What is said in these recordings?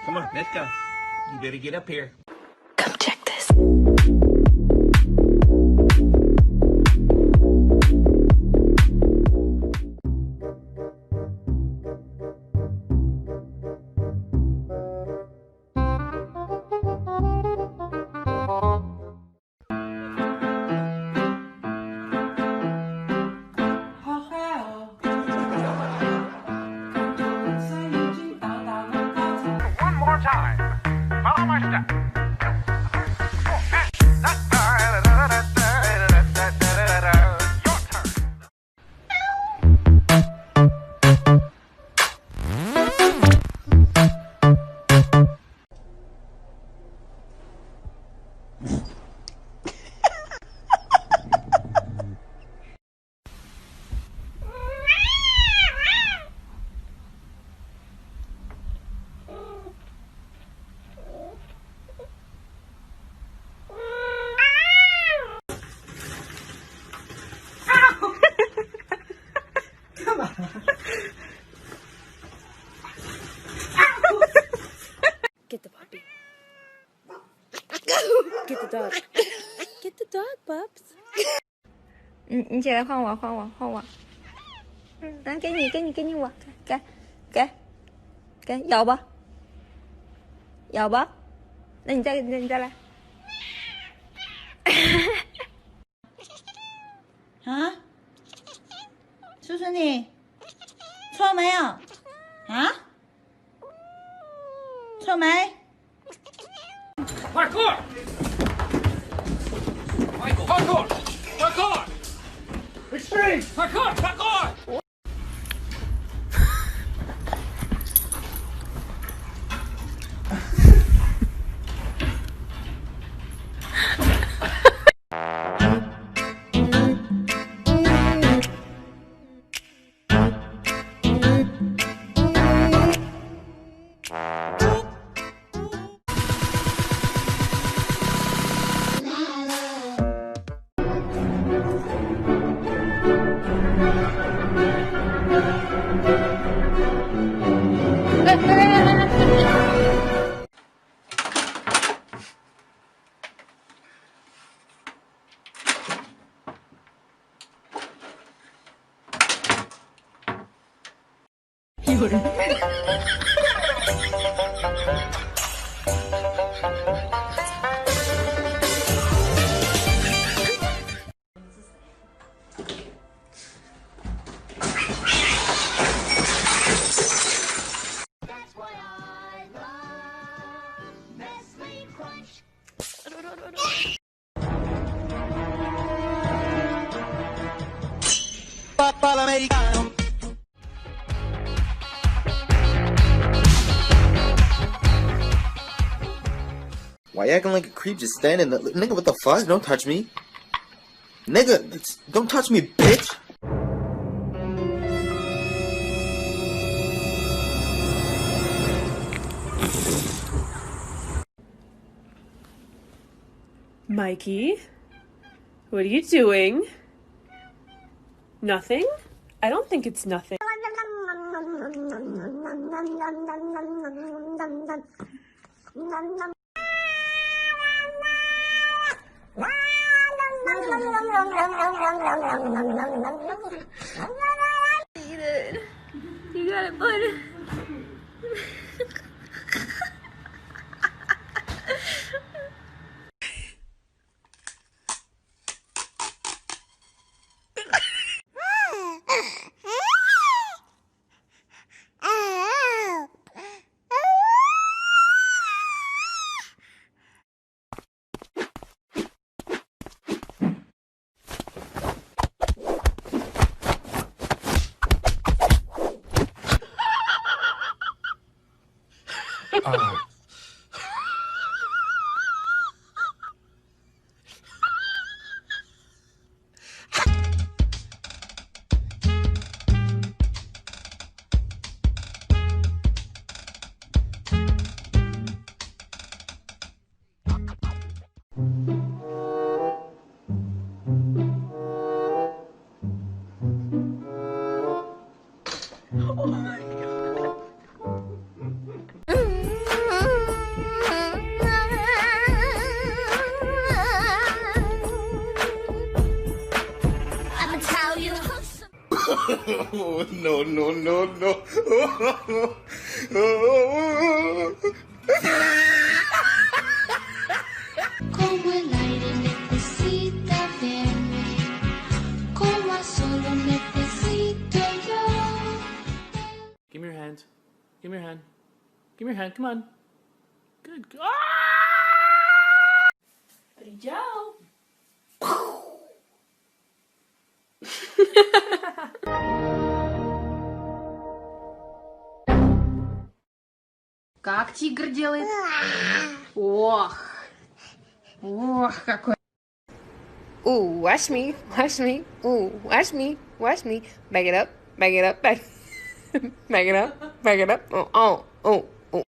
Come on, let's go. You better get up here. Come check this. One more time. Follow my step. Your turn. Get the puppy. Get the dog. Get the dog, Bubs. 你起来换我。来，给你我，给，咬吧，那你再来。啊？叔叔你错没有？啊？错没？快克！Extreme！快克！有人。Why you acting like a creep just standing there? Nigga, what the fuck? Don't touch me. Nigga, don't touch me, bitch. Mikey, what are you doing? Nothing? I don't think it's nothing. Eat it. You got it, bud. No, no, no, no. Como el aire necesita verme, como a solo necesito yo. Give me your hand. Give me your hand. Give me your hand. Come on. Good. Ah! Brilhão. Как тигр делает? Ох. Ох, какой. Ooh, watch me, watch me. Ooh, watch me, watch me. Back it up, back it up, back. Back it up, back it up. Oh, oh, oh, oh.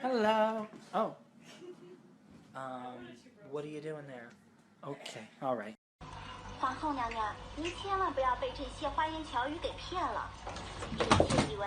Hello. Oh. What are you doing there? Okay. All right. 皇后娘娘，您千万不要被这些花言巧语给骗了，臣妾以为。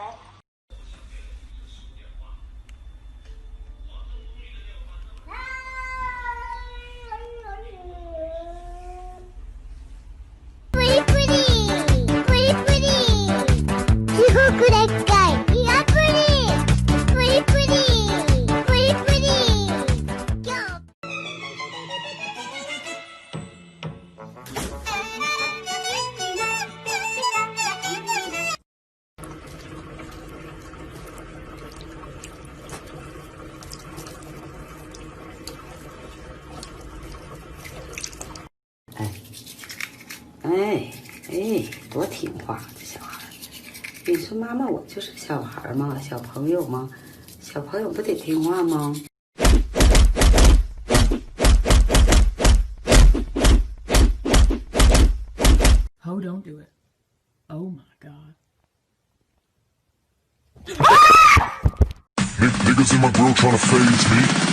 哎，多听话，这小孩。你说妈妈，我就是小孩嘛，小朋友嘛，小朋友不得听话吗Oh, don't do it. Oh my God. Niggas in my grill tryna phase me.